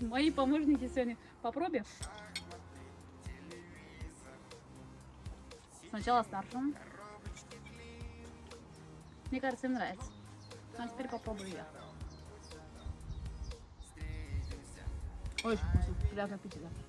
Мои помощники сегодня по пробе. Сначала старшему. Мне кажется, им нравится. А теперь попробую я. Очень вкусно. Приятного аппетита.